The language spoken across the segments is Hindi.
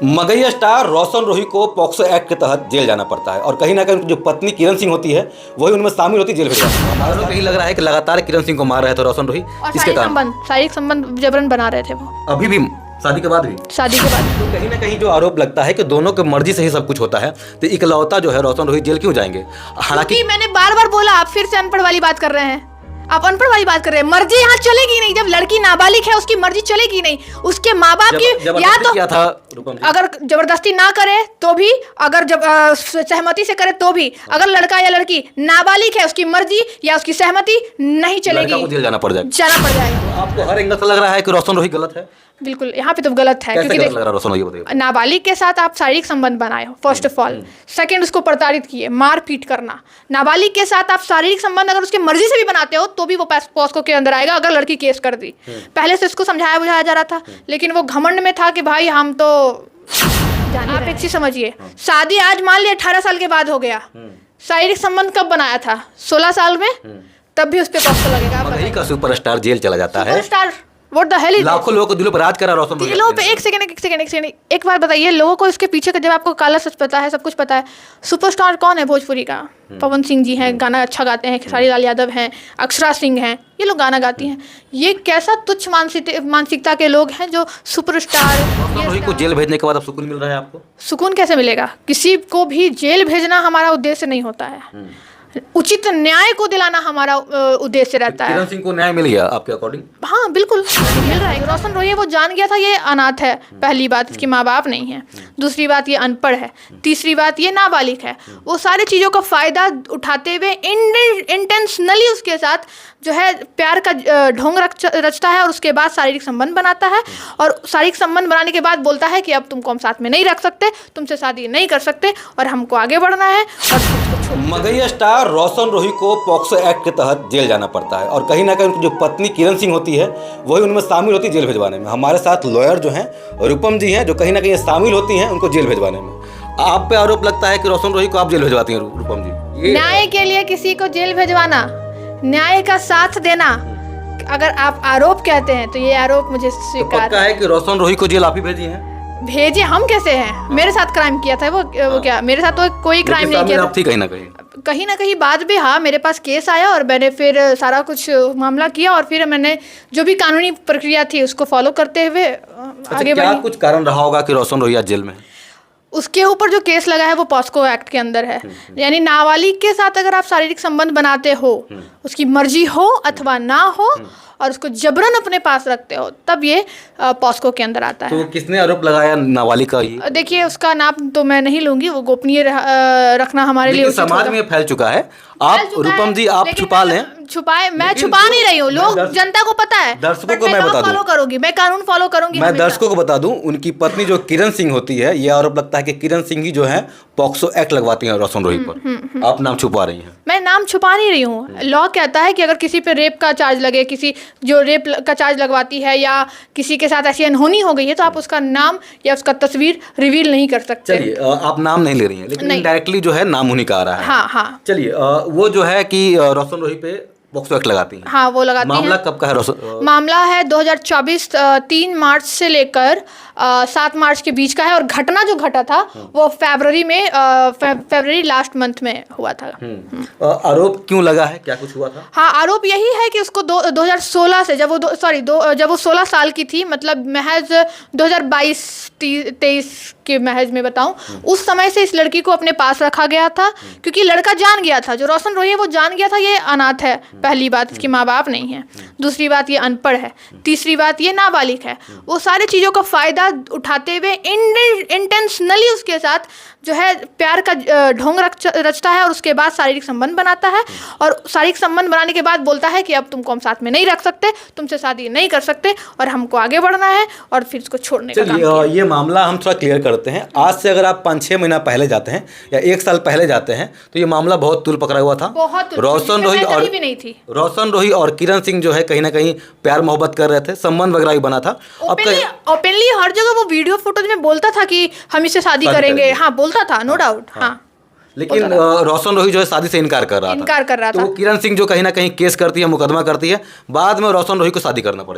मगही स्टार रोशन रोही को पॉक्सो एक्ट के तहत जेल जाना पड़ता है और कहीं ना कहीं उनकी जो पत्नी किरण सिंह होती है वही उनमें शामिल होती है जेल भेजा। हमारे लोग यही लग रहा है कि लगातार किरण सिंह को मार रहे थे रोशन रोही, इसके कारण शारीरिक संबंध जबरन बना रहे थे वो, अभी भी शादी के बाद भी। तो कहीं ना कहीं जो आरोप लगता है कि दोनों की मर्जी से ही सब कुछ होता है, तो इकलौता जो है रोशन रोही जेल क्यों जाएंगे? हालांकि मैंने बार बार बोला, आप फिर से अनपढ़ वाली बात कर रहे हैं। आप अनपढ़ वाली बात कर रहे हैं। मर्जी यहाँ चलेगी नहीं, जब लड़की नाबालिग है उसकी मर्जी चलेगी नहीं। उसके माँ बाप की या तो क्या था, अगर जबरदस्ती ना करे तो भी, अगर जब सहमति से करे तो भी, अगर लड़का या लड़की नाबालिग है उसकी मर्जी या उसकी सहमति नहीं चलेगी, जेल जाना पड़ जाएगा। आपको हर एंगल से लग रहा है कि रोशन रोही गलत है? बिल्कुल, यहाँ पे तो गलत है। क्योंकि नाबालिग के साथ आप शारीरिक संबंध बनाए हो, फर्स्ट ऑफ ऑल। सेकंड, उसको प्रताड़ित किए, मार पीट करना। नाबालिग के साथ आप शारीरिक संबंध अगर उसकी मर्जी से भी बनाते हो तो भी वो पॉस्को के अंदर आएगा, अगर लड़की केस कर दी। पहले से उसको समझाया बुझाया जा रहा था, लेकिन वो घमंड में था कि भाई हम तो आप एक चीज समझिए, शादी आज मान लिया 18 साल के बाद हो गया, शारीरिक संबंध कब बनाया था? 16 साल में, तब भी उस पर पॉस्को लगेगा। मगही का सुपरस्टार जेल चला जाता है। What the hell is लाखों लोगों को दिलों पर राज करा रोशन रोही। दिलों पे एक सेकंड एक बार बताइए, लोगों को इसके पीछे का, जब आपको काला सच पता है, सब कुछ पता है, सुपरस्टार कौन है भोजपुरी का? पवन सिंह जी हैं, गाना अच्छा गाते हैं। खेसारी लाल यादव हैं, अक्षरा सिंह हैं, ये लोग गाना गाती हैं। ये कैसा तुच्छ मानसिकता के लोग हैं जो सुपरस्टार। रोशन रोही को जेल भेजने के बाद अब सुकून मिल रहा है आपको? सुकून कैसे मिलेगा? किसी को भी जेल भेजना हमारा उद्देश्य नहीं होता है, उचित न्याय को दिलाना हमारा उद्देश्य रहता है। किरण सिंह को न्याय मिल गया आपके अकॉर्डिंग? हाँ बिल्कुल मिल रहा है। रोशन रोही वो जान गया था ये अनाथ है, पहली बात इसके माँ बाप नहीं है, दूसरी बात ये अनपढ़ है, तीसरी बात ये नाबालिग है। वो सारी चीज़ों का फ़ायदा उठाते हुए इंटेंशनली उसके साथ जो है प्यार का ढोंग रचता है और उसके बाद शारीरिक संबंध बनाता है। और शारीरिक संबंध बनाने के बाद बोलता है कि अब तुमको हम साथ में नहीं रख सकते, तुमसे शादी नहीं कर सकते और हमको आगे बढ़ना है। और मगही स्टार रोशन रोही को पॉक्सो एक्ट के तहत जेल जाना पड़ता है और कहीं ना कहीं उनकी जो पत्नी किरण सिंह होती है वही उनमें शामिल होती है जेल भिजवाने में। हमारे साथ लॉयर जो हैं रूपम जी हैं, जो कहीं ना कहीं शामिल होती हैं उनको जेल भिजवाने में। आप पे आरोप लगता है कि रोशन रोही को आप जेल भिजवाती हैं रूपम जी? न्याय के लिए किसी को जेल भिजवाना, न्याय का साथ देना, अगर आप आरोप कहते हैं तो ये आरोप मुझे स्वीकार है कि रोशन रोही को जेल आप ही भेजी हैं? भेजे हम कैसे हैं? मेरे साथ क्राइम किया था वो क्या, मेरे साथ तो कोई क्राइम नहीं किया था। कहीं ना कहीं बाद में हाँ मेरे पास केस आया और मैंने फिर सारा कुछ मामला किया और फिर मैंने जो भी कानूनी प्रक्रिया थी उसको फॉलो करते हुए आगे बढ़ी। कुछ कारण रहा होगा कि रोशन रोही जेल में? उसके ऊपर जो केस लगा है वो पॉस्को एक्ट के अंदर है। यानी नाबालिग के साथ अगर आप शारीरिक संबंध बनाते हो, उसकी मर्जी हो अथवा ना हो, और उसको जबरन अपने पास रखते हो, तब ये पॉस्को के अंदर आता है। तो किसने आरोप लगाया नाबालिग का? ये देखिए उसका नाम तो मैं नहीं लूंगी, वो गोपनीय रखना हमारे लिए समाज में फैल चुका है। आप रूपम जी आप छुपा लें। छुपाए, मैं छुपा नहीं रही हूँ, लोग जनता को पता है। दर्शकों को मैं बता दूं, फॉलो करूंगी, मैं कानून फॉलो करूंगी। मैं दर्शकों को बता दूं, उनकी पत्नी जो किरण सिंह होती है, ये आरोप लगता है कि किरण सिंह ही जो है पॉक्सो एक्ट लगवाती हैं रोशन रोही पर। आप नाम छुपा रही हैं। मैं नाम छुपा नहीं रही हूँ। लॉ कहता है कि अगर किसी पे रेप का चार्ज लगे, किसी जो रेप का चार्ज लगवाती है या किसी के साथ ऐसी अनहोनी हो गई है, तो आप उसका नाम या उसका तस्वीर रिवील नहीं कर सकते। चलिए आप नाम नहीं ले रही हैं, लेकिन डायरेक्टली जो है नाम होने का आ रहा है। हाँ हाँ। चलिए वो जो है कि रोशन रोही पे पॉक्सो एक्ट लगाती हैं। हाँ वो लगाती हैं। मामला कब का है? मामला है 2024 3 मार्च से लेकर 7 मार्च के बीच का है। और घटना जो घटा था वो फरवरी लास्ट मंथ में हुआ था। आरोप क्यों लगा है, क्या कुछ हुआ था? हाँ आरोप यही है कि उसको 2016 से जब वो 16 साल की थी, मतलब महज 2022-23 के महज में बताऊं, उस समय से इस लड़की को अपने पास रखा गया था। क्योंकि लड़का जान गया था, जो रोशन रोही है वो जान गया था ये अनाथ है, पहली बात इसके माँ बाप नहीं है, दूसरी बात ये अनपढ़ है, तीसरी बात ये नाबालिग है। वो सारी चीज़ों का फ़ायदा उठाते हुए इंटेंशनली उसके साथ जो है प्यार का ढोंग रचता है और उसके बाद शारीरिक संबंध बनाता है। और शारीरिक संबंध बनाने के बाद बोलता है कि अब तुमको हम साथ में नहीं रख सकते, तुमसे शादी नहीं कर सकते और हमको आगे बढ़ना है, और फिर इसको छोड़ने का काम किया। ये मामला हम थोड़ा क्लियर करते हैं। आज से अगर आप 5-6 महीना पहले जाते हैं या 1 साल पहले जाते हैं तो ये मामला बहुत तूल पकड़ा हुआ था। रोशन रोही और किरण सिंह जो है कहीं ना कहीं प्यार मोहब्बत कर रहे थे, संबंध वगैरह भी बना था। ओपनली हर जगह वो वीडियो फुटेज में बोलता था कि हम इससे शादी करेंगे। हाँ बोलता था, नो डाउट। हाँ लेकिन रोशन रोही जो है शादी से इनकार कर रहा था। तो वो किरण सिंह जो कहीं ना कहीं केस करती है, मुकदमा करती है, बाद में रोशन रोही को शादी करना पड़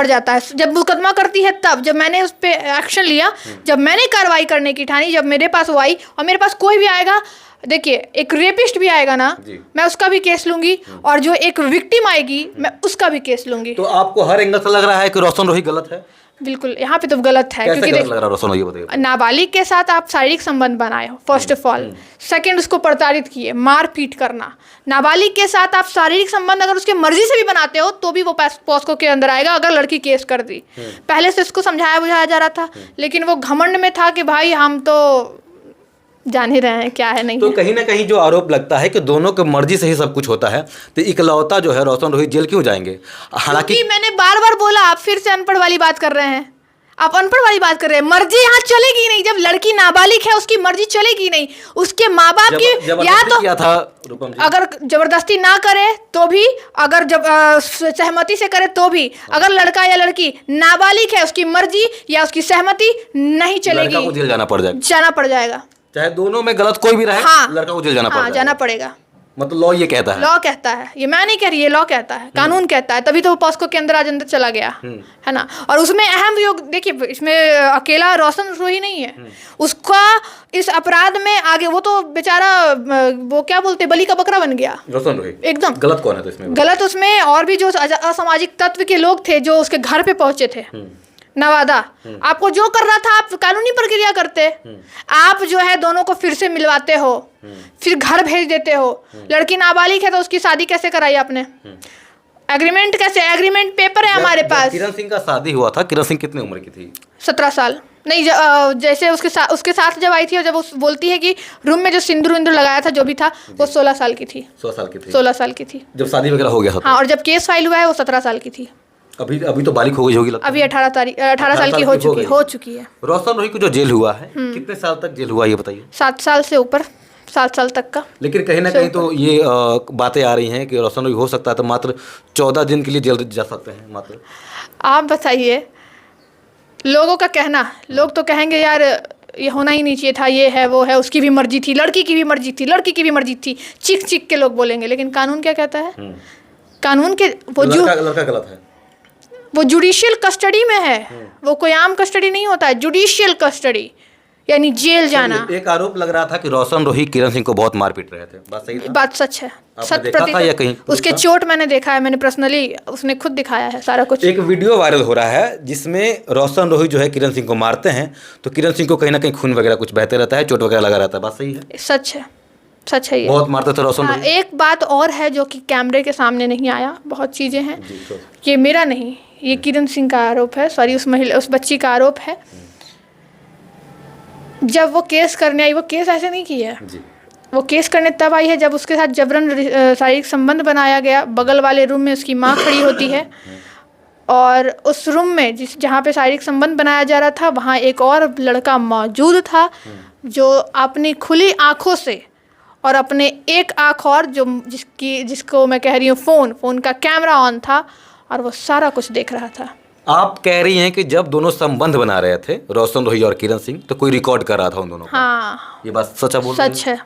जाता है। जब मुकदमा करती है तब, जब मैंने उस पर एक्शन लिया, जब मैंने कार्रवाई करने की ठानी, जब मेरे पास वो आई, और मेरे पास कोई भी आएगा, देखिए एक रेपिस्ट भी आएगा ना, मैं उसका भी केस लूंगी, और जो एक विक्टिम आएगी मैं उसका भी केस लूंगी। तो आपको हर एंगल से लग रहा है कि रोशन रोही गलत है? बिल्कुल, यहाँ पे तो गलत है। कैसे क्योंकि गलत लग रहा है रोशन रोही, बताइए। नाबालिग के साथ आप शारीरिक संबंध बनाए हो, फर्स्ट ऑफ ऑल। सेकंड, उसको प्रताड़ित किए, मारपीट करना। नाबालिग के साथ आप शारीरिक संबंध अगर उसके मर्जी से भी बनाते हो तो भी वो पॉस्को के अंदर आएगा, अगर लड़की केस कर दी। पहले से उसको समझाया बुझाया जा रहा था, लेकिन वो घमंड में था कि भाई हम तो जान ही रहे हैं क्या है नहीं। तो कहीं ना कहीं जो आरोप लगता है कि दोनों की मर्जी से ही सब कुछ होता है, तो इकलौता जो है रोशन रोही जेल क्यों जाएंगे? हालांकि मैंने बार बार बोला, आप फिर से अनपढ़ वाली बात कर रहे हैं। आप अनपढ़ वाली बात कर रहे हैं। मर्जी यहाँ चलेगी नहीं, जब लड़की नाबालिग है उसकी मर्जी चलेगी नहीं। उसके माँ बाप की या तो किया था रूपम जी, अगर जबरदस्ती ना करे तो भी, अगर जब सहमति से करे तो भी, अगर लड़का या लड़की नाबालिग है उसकी मर्जी या उसकी सहमति नहीं चलेगी, लड़का को जेल जाना पड़ जाएगा। चाहे दोनों में गलत कोई भी रहे, लड़का को जेल जाना पड़ेगा। मतलब लॉ ये कहता है, लॉ कहता है, ये मैं नहीं कह रही, ये लॉ कहता है, कानून कहता है, तभी तो वो पॉस्को के अंदर आज अंदर चला गया है ना। और उसमें अहम योग देखिए, इसमें अकेला रोशन रोही नहीं है, उसका इस अपराध में आगे, वो तो बेचारा वो क्या बोलते बलि का बकरा बन गया रोशन रोही। एकदम गलत कौन है तो इसमें? गलत उसमें और भी जो असामाजिक तत्व के लोग थे जो उसके घर पे पहुंचे थे। नवादा आपको जो कर रहा था, आप कानूनी प्रक्रिया करते, आप जो है दोनों को फिर से मिलवाते हो, फिर घर भेज देते हो। लड़की नाबालिग है तो उसकी शादी कैसे कराई आपने? एग्रीमेंट कैसे? एग्रीमेंट पेपर है हमारे पास। किरण सिंह का शादी हुआ था, किरण सिंह कितनी उम्र की थी? 17 साल नहीं, जैसे उसके साथ जब आई थी, और जब वो बोलती है कि रूम में जो सिंदूर विंदूर लगाया था जो भी था, वो 16 साल की थी। 16 साल की थी जब शादी वगैरह हो गया था। हाँ, और जब केस फाइल हुआ है वो 17 साल की थी। अभी तो बालिग हो गई होगी, अभी 18 साल की हो चुकी है। रोशन रोही को जो जेल हुआ है, कितने साल तक जेल हुआ ये बताइए? 7 साल से ऊपर, 7 साल तक का। लेकिन कहीं ना कहीं तो ये बातें आ रही हैं कि रोशन रोही हो सकता है तो मात्र 14 दिन के लिए जेल जा सकते हैं मात्र। आप बताइए, लोगों का कहना, लोग तो कहेंगे यार ये होना ही नहीं चाहिए था, ये है वो है, उसकी भी मर्जी थी, लड़की की भी मर्जी थी, लड़की की भी मर्जी थी, चीख चीख के लोग बोलेंगे। लेकिन कानून क्या कहता है? कानून के लड़का गलत है, वो जुडिशियल कस्टडी में है, वो कोई आम कस्टडी नहीं होता है, जुडिशियल कस्टडी यानी जेल जाना। एक आरोप लग रहा था कि रोशन रोही किरण सिंह को बहुत मार पीट रहे थे, बात सही था? बात सच है, सत प्रतिशत। उसके चोट मैंने देखा है, मैंने पर्सनली, उसने खुद दिखाया है सारा कुछ। एक वीडियो वायरल हो रहा है जिसमें रोशन रोही जो है किरण सिंह को मारते हैं, तो किरण सिंह को कहीं ना कहीं खून वगैरह कुछ बहते रहता है, चोट वगैरह लगा रहता है, बात सही है? सच है, सच है, ये बहुत मारते थे रोशन रोही। एक बात और है जो कि कैमरे के सामने नहीं आया, बहुत चीज़ें हैं, ये मेरा नहीं, ये किरण सिंह का आरोप है, सॉरी उस बच्ची का आरोप है। जब वो केस करने आई, वो केस ऐसे नहीं किया है, वो केस करने तब आई है जब उसके साथ जबरन शारीरिक संबंध बनाया गया। बगल वाले रूम में उसकी माँ खड़ी होती है, और उस रूम में जहाँ पे शारीरिक संबंध बनाया जा रहा था, वहाँ एक और लड़का मौजूद था जो अपनी खुली आँखों से, और अपने एक आँख और जिसको मैं कह रही हूँ फ़ोन का कैमरा ऑन था, और वो सारा कुछ देख रहा था। आप कह रही हैं कि जब दोनों संबंध बना रहे थे रोशन रोही और किरण सिंह, तो कोई रिकॉर्ड कर रहा था उन दोनों का? हाँ, ये बात सच है? सच है,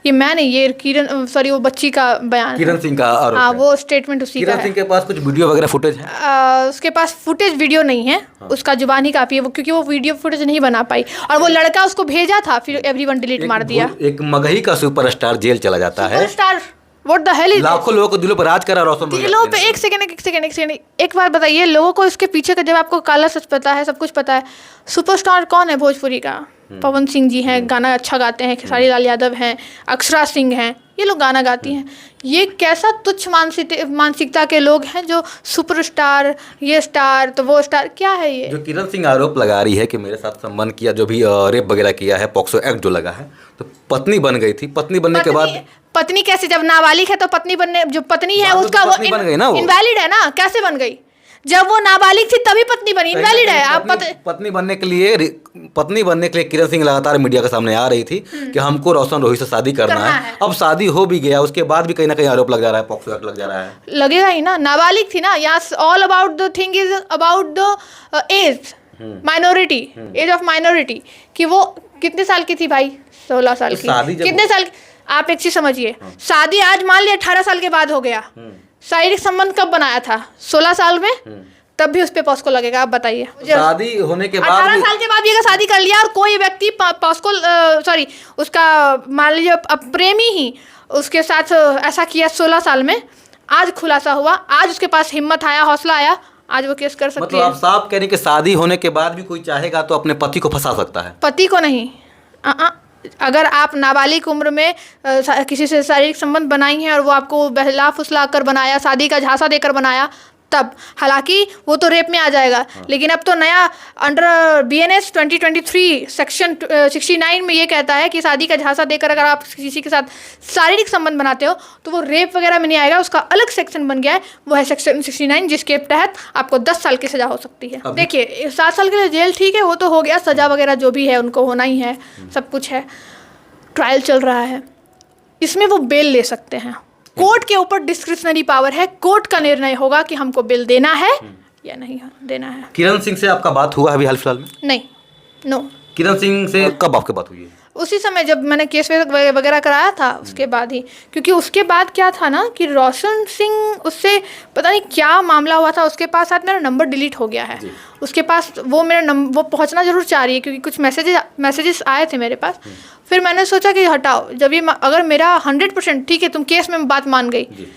ये मैं नहीं, ये वो बच्ची का बयान, किरण सिंह का आरोप है। वो स्टेटमेंट उसी का है। किरण सिंह के पास कुछ वीडियो वगैरह फुटेज है? उसके पास फुटेज वीडियो नहीं है, उसका जुबानी काफी है, वो क्योंकि वो वीडियो फुटेज नहीं बना पाई, और वो लड़का उसको भेजा था, फिर एवरीवन डिलीट मार दिया। एक मगही का सुपरस्टार जेल चला जाता है, superstar, what the hell is, लाखों लोगों को दिलों पर राज करा रोशन रोही। दिलों पे। एक सेकंड, एक बार बताइए, लोगों को इसके पीछे का, जब आपको काला सच पता है, सब कुछ पता है, सुपरस्टार कौन है भोजपुरी का? पवन सिंह जी हैं, गाना अच्छा गाते हैं, खेसारी लाल यादव हैं, अक्षरा सिंह हैं, ये लोग गाना गाती हैं। ये कैसा तुच्छ मानसिकता के लोग हैं जो सुपरस्टार, ये स्टार तो वो स्टार, क्या है ये? जो किरण सिंह आरोप लगा रही है कि मेरे साथ संबंध किया, जो भी रेप वगैरह किया है, पॉक्सो एक्ट जो लगा है, तो पत्नी बन गई थी। पत्नी बनने के बाद पत्नी कैसे? जब नाबालिग है तो पत्नी बनने, जो पत्नी है उसका वो इनवैलिड है ना, कैसे बन गई? जब वो नाबालिग थी तभी पत्नी बनी, इनवैलिड है। आप पत्नी बनने के लिए किरण सिंह लगातार मीडिया के सामने आ रही थी कि हमको रोशन रोही से शादी करना है। अब शादी हो भी गया, उसके बाद भी कहीं ना कहीं आरोप लग जा रहा है, पॉक्सो एक्ट लग जा रहा है। लगेगा ही ना, नाबालिग थी ना। यहाँ all about the thing is about the age, minority, age of minority, कि वो कितने साल की थी भाई? 16 साल तो की। शादी जब कितने साल की? आप एक चीज समझिए, शादी आज मान लिया 18 साल के बाद हो गया, शारीरिक संबंध कब बनाया था? 16 साल में, तब भी उस पे पॉस्को लगेगा। आप बताइए। शादी होने के बाद 18 साल के बाद भी अगर शादी कर लिया और कोई व्यक्ति पॉस्को सॉरी उसका मान लीजिए अब प्रेमी ही उसके साथ ऐसा किया 16 साल में, आज खुलासा हुआ, आज उसके पास हिम्मत आया, हौसला आया, आज वो केस कर सकती मतलब है। आप साफ कह रहे हैं कि शादी होने के बाद भी कोई चाहेगा तो अपने पति को फंसा सकता है? पति को नहीं। अगर आप नाबालिग उम्र में किसी से शारीरिक संबंध बनाई हैं और वो आपको बहला फुसला कर बनाया, शादी का झांसा देकर बनाया, तब हालांकि वो तो रेप में आ जाएगा। लेकिन अब तो नया अंडर BNS 2023 सेक्शन 69 में ये कहता है कि शादी का झांसा देकर अगर आप किसी के साथ शारीरिक संबंध बनाते हो तो वो रेप वगैरह में नहीं आएगा। उसका अलग सेक्शन बन गया है, वो है सेक्शन 69, जिसके तहत आपको 10 साल की सजा हो सकती है। देखिए 7 साल के लिए जेल ठीक है, वो तो हो गया, सजा वगैरह जो भी है उनको होना ही है, सब कुछ है, ट्रायल चल रहा है, इसमें वो बेल ले सकते हैं। कोर्ट के ऊपर डिस्क्रिशनरी पावर है, कोर्ट का निर्णय होगा कि हमको बिल देना है या नहीं देना है। किरण सिंह से आपका बात हुआ है अभी हाल फिलहाल में? नहीं, नो। किरण सिंह से कब आपकी बात हुई है? उसी समय जब मैंने केस वगैरह कराया था उसके बाद ही, क्योंकि उसके बाद क्या था ना कि रोशन सिंह उससे पता नहीं क्या मामला हुआ था, उसके पास साथ मेरा नंबर डिलीट हो गया है। उसके पास वो मेरा वो पहुंचना जरूर चाह रही है, क्योंकि कुछ मैसेजेस आए थे मेरे पास। फिर मैंने सोचा कि हटाओ, जब ये अगर मेरा 100% ठीक है, तुम केस में बात मान गई,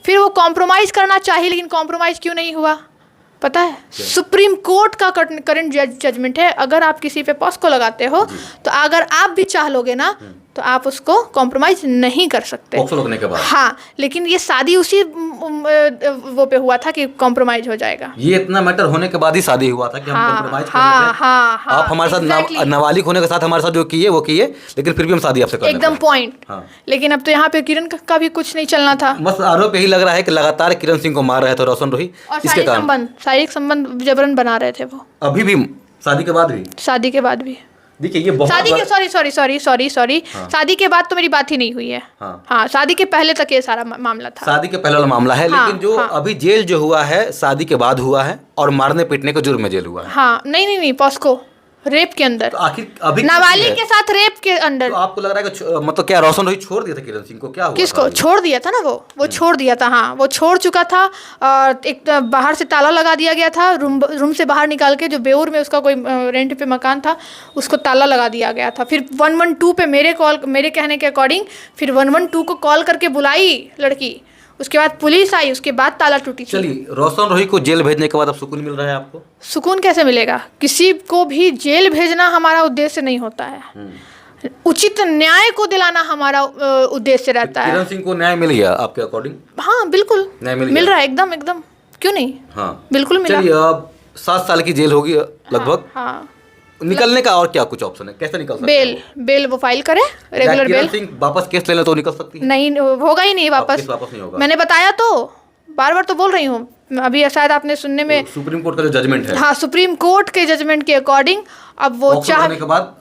फिर वो कॉम्प्रोमाइज़ करना चाहिए, लेकिन कॉम्प्रोमाइज़ क्यों नहीं हुआ पता है? सुप्रीम कोर्ट का करंट जजमेंट है, अगर आप किसी पे पॉस्को लगाते हो तो अगर आप भी चाह लोगे ना तो आप उसको कॉम्प्रोमाइज नहीं कर सकते। पॉक्सो लगने के बाद? हाँ, लेकिन ये शादी उसी वो पे हुआ था कि कॉम्प्रोमाइज हो जाएगा। ये इतना मैटर होने के बाद ही शादी हुआ था कि हम कॉम्प्रोमाइज कर लेते हैं। हाँ, आप हमारे साथ नाबालिग होने के साथ हमारे साथ जो किए वो किए, लेकिन फिर भी हम शादी आपसे कर लेते हैं। एकदम पॉइंट। लेकिन अब तो यहाँ पे किरण का भी कुछ नहीं चलना था। बस आरोप यही लग रहा है कि लगातार किरण सिंह को मार रहे थे रोशन रोही, इसके कारण शारीरिक संबंध जबरन बना रहे थे वो। अभी भी शादी के बाद भी? शादी के बाद भी। देखिए ये बहुत शादी के सॉरी शादी के बाद तो मेरी बात ही नहीं हुई है। हाँ, शादी के पहले तक ये सारा मामला था। शादी के पहले वाला मामला है। लेकिन जो अभी जेल जो हुआ है शादी के बाद हुआ है और मारने पीटने के जुर्म में जेल हुआ है। हाँ, नहीं, पॉस्को रेप के अंदर। तो आखिर अभी नाबालिग के साथ रेप के अंदर। तो आपको लग रहा है कि मतलब क्या रोशन रोही छोड़ दिया था किरण सिंह को? क्या हुआ? किसको छोड़ दिया था ना? वो छोड़ दिया था। हाँ, वो छोड़ चुका था। और एक बाहर से ताला लगा दिया गया था, रूम से बाहर निकाल के, जो बेऊर में उसका कोई रेंट पे मकान था उसको ताला लगा दिया गया था। फिर 112 पे मेरे कहने के अकॉर्डिंग फिर 112 को कॉल करके बुलाई लड़की, उसके बाद पुलिस आई, उसके बाद ताला टूटी थी। चलिए, रोशन रोही को जेल भेजने के बाद अब सुकून मिल रहा है आपको? सुकून कैसे मिलेगा? किसी को भी जेल भेजना हमारा उद्देश्य नहीं होता है, उचित न्याय को दिलाना हमारा उद्देश्य रहता है। किरण सिंह को न्याय मिल गया आपके अकॉर्डिंग? हाँ, बिल्कुल मिल रहा है, एकदम क्यों नहीं? हाँ, बिल्कुल मिला। चलिए, अब 7 साल की जेल होगी लगभग। हाँ। निकलने का और क्या कुछ ऑप्शन है? कैसे निकल सकते हैं? बेल वो फाइल करे, रेगुलर बेल। किरण सिंह वापस केस ले ले तो निकल सकती है? नहीं, होगा ही नहीं वापस नहीं होगा। मैंने बताया तो, बार तो बोल रही हूँ, अभी शायद आपने सुनने में। सुप्रीम कोर्ट का जो जजमेंट है। हाँ, सुप्रीम कोर्ट के जजमेंट के अकॉर्डिंग अब वो चाहने के बाद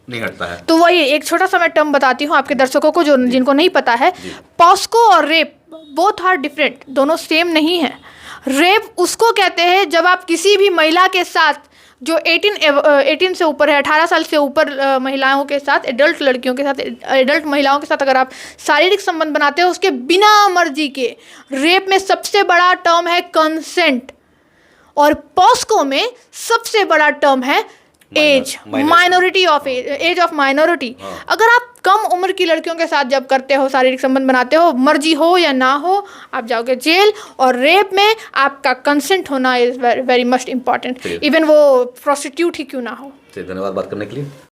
नहीं हटता है। तो वही एक छोटा सा मैं टर्म बताती हूँ आपके दर्शकों को, जो जिनको नहीं पता है। पॉस्को और रेप बोथ आर डिफरेंट, दोनों सेम नहीं है। रेप उसको कहते हैं जब आप किसी भी महिला के साथ जो 18 से ऊपर है, 18 साल से ऊपर महिलाओं के साथ, एडल्ट लड़कियों के साथ, एडल्ट महिलाओं के साथ अगर आप शारीरिक संबंध बनाते हो उसके बिना मर्जी के। रेप में सबसे बड़ा टर्म है कंसेंट, और पॉस्को में सबसे बड़ा टर्म है age, minority of age of minority. अगर आप कम उम्र की लड़कियों के साथ जब करते हो, शारीरिक संबंध बनाते हो, मर्जी हो या ना हो, आप जाओगे जेल। और रेप में आपका कंसेंट होना is very must important, even वो प्रोस्टिट्यूट ही क्यों ना हो। धन्यवाद बात करने के लिए।